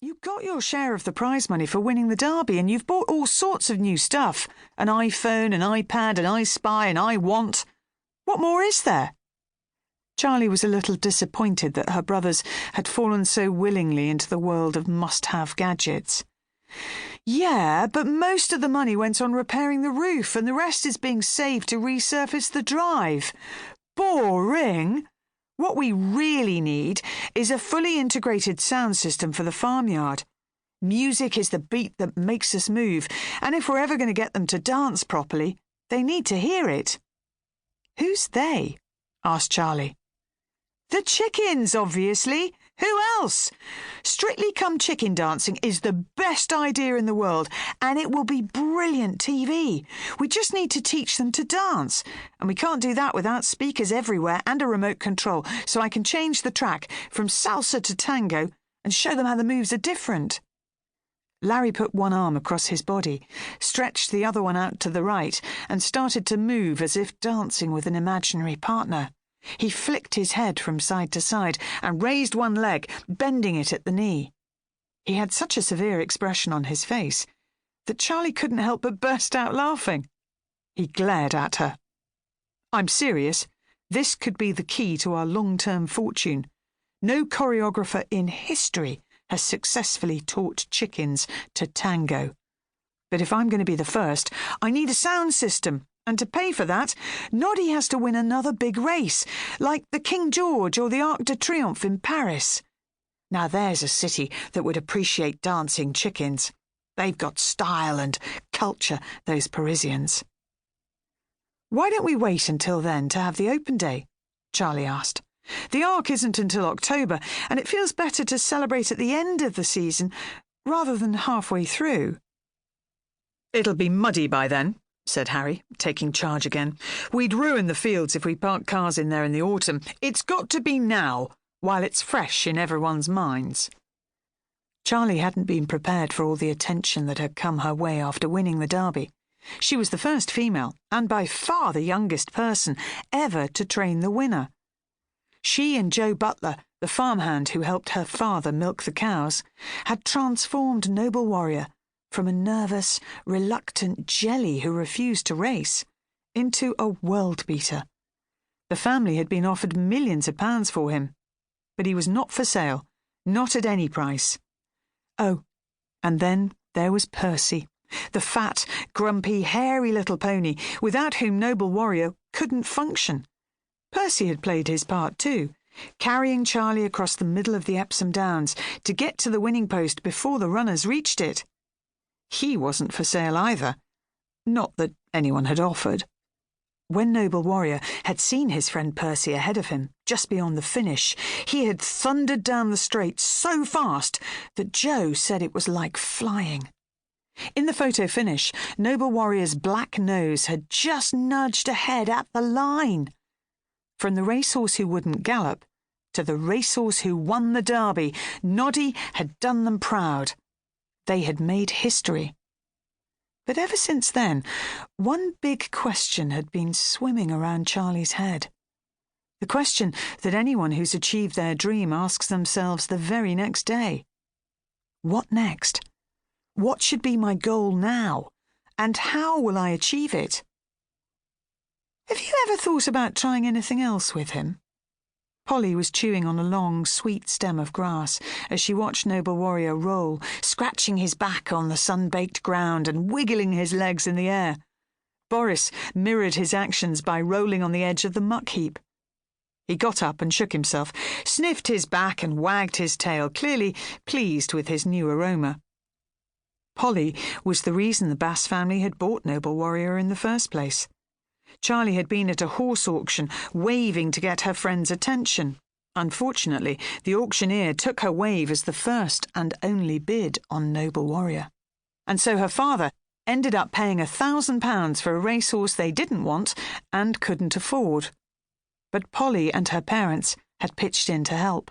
You got your share of the prize money for winning the derby, and you've bought all sorts of new stuff. An iPhone, an iPad, an iSpy, an iWant. What more is there? Charlie was a little disappointed that her brothers had fallen so willingly into the world of must-have gadgets. Yeah, but most of the money went on repairing the roof, and the rest is being saved to resurface the drive. Boring! What we really need is a fully integrated sound system for the farmyard. Music is the beat that makes us move, and if we're ever going to get them to dance properly, they need to hear it. Who's they? Asked Charlie. The chickens, obviously. Who else? Strictly Come Chicken dancing is the best idea in the world, and it will be brilliant TV. We just need to teach them to dance, and we can't do that without speakers everywhere and a remote control, so I can change the track from salsa to tango and show them how the moves are different. Larry put one arm across his body, stretched the other one out to the right, and started to move as if dancing with an imaginary partner. He flicked his head from side to side and raised one leg, bending it at the knee. He had such a severe expression on his face that Charlie couldn't help but burst out laughing. He glared at her. I'm serious. This could be the key to our long-term fortune. No choreographer in history has successfully taught chickens to tango. But if I'm going to be the first, I need a sound system. And to pay for that, Noddy has to win another big race, like the King George or the Arc de Triomphe in Paris. Now there's a city that would appreciate dancing chickens. They've got style and culture, those Parisians. Why don't we wait until then to have the open day? Charlie asked. The Arc isn't until October, and it feels better to celebrate at the end of the season rather than halfway through. It'll be muddy by then, said Harry, taking charge again. We'd ruin the fields if we parked cars in there in the autumn. It's got to be now, while it's fresh in everyone's minds. Charlie hadn't been prepared for all the attention that had come her way after winning the derby. She was the first female, and by far the youngest person, ever to train the winner. She and Joe Butler, the farmhand who helped her father milk the cows, had transformed Noble Warrior from a nervous, reluctant jelly who refused to race into a world-beater. The family had been offered millions of pounds for him, but he was not for sale, not at any price. Oh, and then there was Percy, the fat, grumpy, hairy little pony without whom Noble Warrior couldn't function. Percy had played his part too, carrying Charlie across the middle of the Epsom Downs to get to the winning post before the runners reached it. He wasn't for sale either. Not that anyone had offered. When Noble Warrior had seen his friend Percy ahead of him, just beyond the finish, he had thundered down the straight so fast that Joe said it was like flying. In the photo finish, Noble Warrior's black nose had just nudged ahead at the line. From the racehorse who wouldn't gallop to the racehorse who won the derby, Noddy had done them proud. They had made history. But ever since then, one big question had been swimming around Charlie's head. The question that anyone who's achieved their dream asks themselves the very next day. What next? What should be my goal now? And how will I achieve it? Have you ever thought about trying anything else with him? Polly was chewing on a long, sweet stem of grass as she watched Noble Warrior roll, scratching his back on the sun-baked ground and wiggling his legs in the air. Boris mirrored his actions by rolling on the edge of the muck heap. He got up and shook himself, sniffed his back and wagged his tail, clearly pleased with his new aroma. Polly was the reason the Bass family had bought Noble Warrior in the first place. Charlie had been at a horse auction, waving to get her friend's attention. Unfortunately, the auctioneer took her wave as the first and only bid on Noble Warrior. And so her father ended up paying £1,000 for a racehorse they didn't want and couldn't afford. But Polly and her parents had pitched in to help.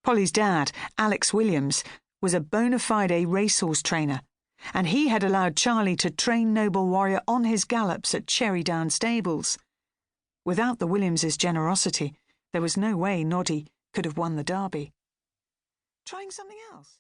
Polly's dad, Alex Williams, was a bona fide racehorse trainer, and he had allowed Charlie to train Noble Warrior on his gallops at Cherry Down stables. Without the Williamses' generosity, there was no way Noddy could have won the derby. Trying something else?